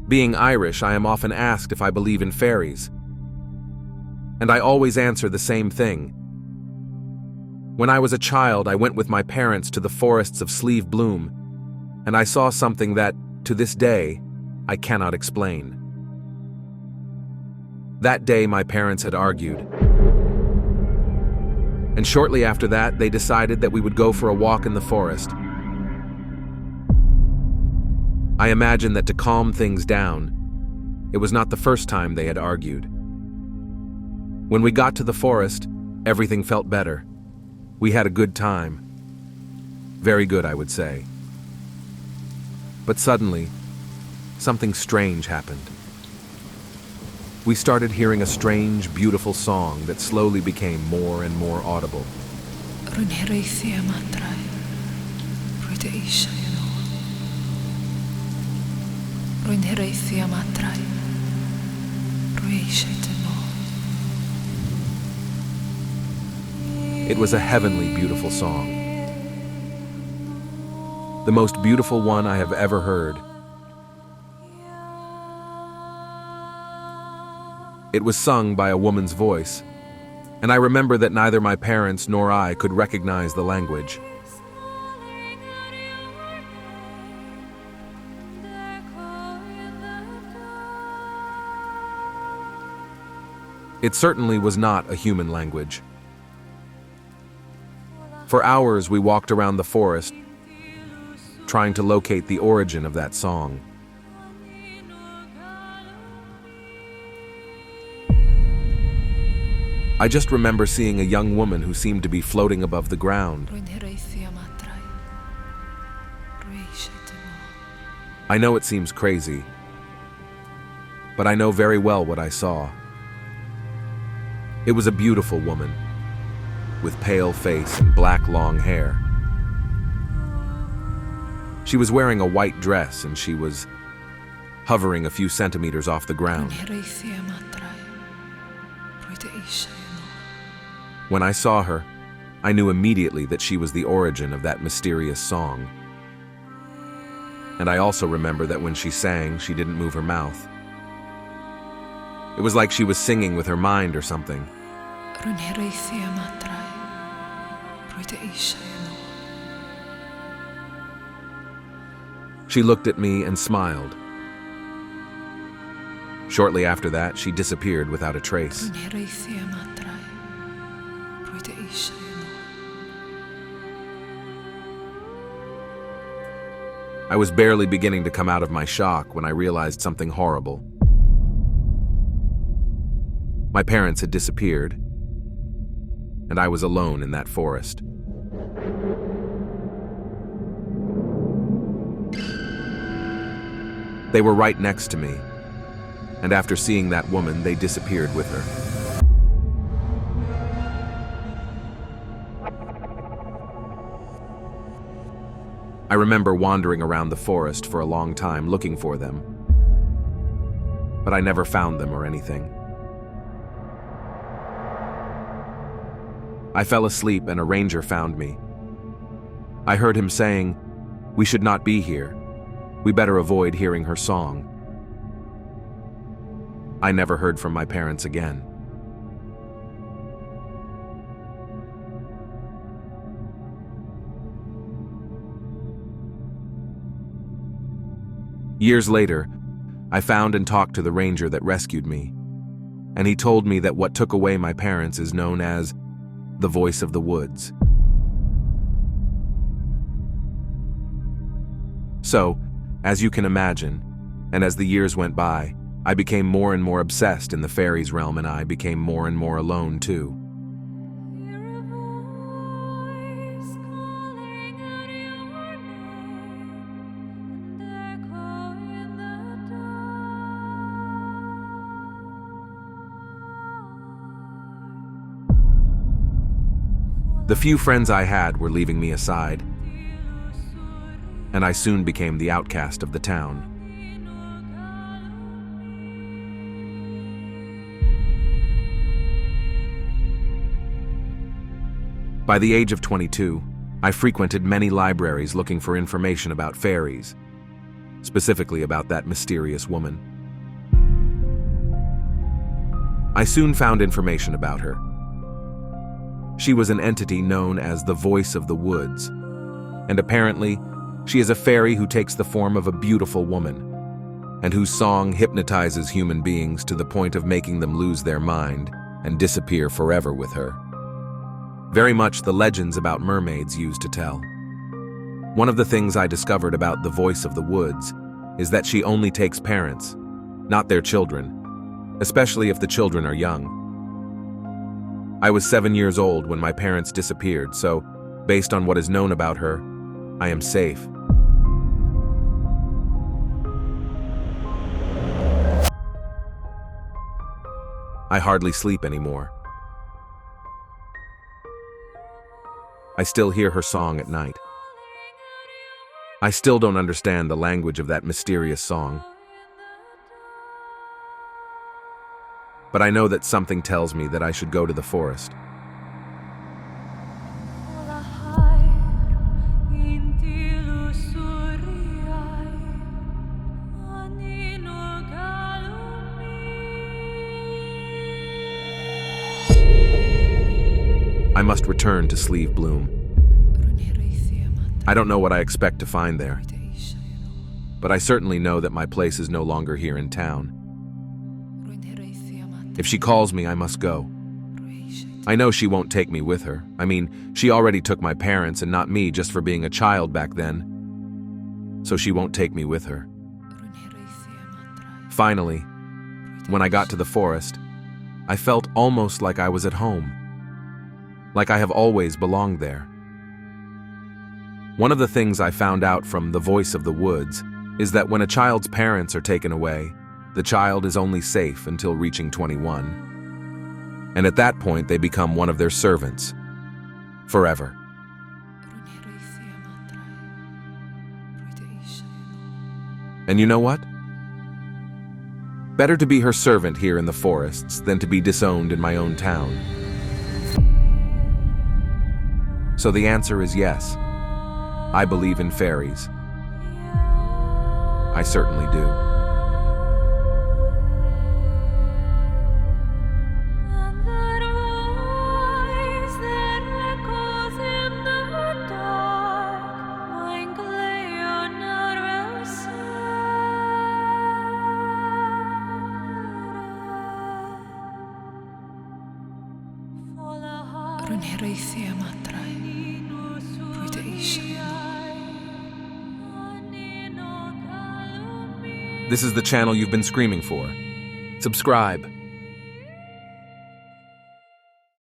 Being Irish, I am often asked if I believe in fairies. And I always answer the same thing. When I was a child, I went with my parents to the forests of Slieve Bloom, and I saw something that, to this day, I cannot explain. That day, my parents had argued. And shortly after that, they decided that we would go for a walk in the forest. I imagine that to calm things down, it was not the first time they had argued. When we got to the forest, everything felt better. We had a good time. Very good, I would say. But suddenly, something strange happened. We started hearing a strange, beautiful song that slowly became more and more audible. It was a heavenly, beautiful song. The most beautiful one I have ever heard. It was sung by a woman's voice, and I remember that neither my parents nor I could recognize the language. It certainly was not a human language. For hours we walked around the forest, trying to locate the origin of that song. I just remember seeing a young woman who seemed to be floating above the ground. I know it seems crazy, but I know very well what I saw. It was a beautiful woman, with pale face and black long hair. She was wearing a white dress and she was hovering a few centimeters off the ground. When I saw her, I knew immediately that she was the origin of that mysterious song. And I also remember that when she sang, she didn't move her mouth. It was like she was singing with her mind or something. She looked at me and smiled. Shortly after that, she disappeared without a trace. I was barely beginning to come out of my shock when I realized something horrible. My parents had disappeared, and I was alone in that forest. They were right next to me, and after seeing that woman, they disappeared with her. I remember wandering around the forest for a long time looking for them, but I never found them or anything. I fell asleep and a ranger found me. I heard him saying, "We should not be here. We better avoid hearing her song." I never heard from my parents again. Years later, I found and talked to the ranger that rescued me, and he told me that what took away my parents is known as the voice of the woods. So, as you can imagine, and as the years went by, I became more and more obsessed in the fairies realm, and I became more and more alone too. The few friends I had were leaving me aside, and I soon became the outcast of the town. By the age of 22, I frequented many libraries looking for information about fairies, specifically about that mysterious woman. I soon found information about her. She was an entity known as the Voice of the Woods, and apparently, she is a fairy who takes the form of a beautiful woman, and whose song hypnotizes human beings to the point of making them lose their mind and disappear forever with her. Very much the legends about mermaids used to tell. One of the things I discovered about the Voice of the Woods is that she only takes parents, not their children, especially if the children are young. I was 7 years old when my parents disappeared, so, based on what is known about her, I am safe. I hardly sleep anymore. I still hear her song at night. I still don't understand the language of that mysterious song. But I know that something tells me that I should go to the forest. I must return to Sleeve Bloom. I don't know what I expect to find there, but I certainly know that my place is no longer here in town. If she calls me, I must go. I know she won't take me with her. I mean, she already took my parents and not me just for being a child back then. So she won't take me with her. Finally, when I got to the forest, I felt almost like I was at home. Like I have always belonged there. One of the things I found out from the Voice of the Woods is that when a child's parents are taken away, the child is only safe until reaching 21. And at that point, they become one of their servants, forever. And you know what? Better to be her servant here in the forests than to be disowned in my own town. So the answer is yes. I believe in fairies. I certainly do. This is the channel you've been screaming for. Subscribe.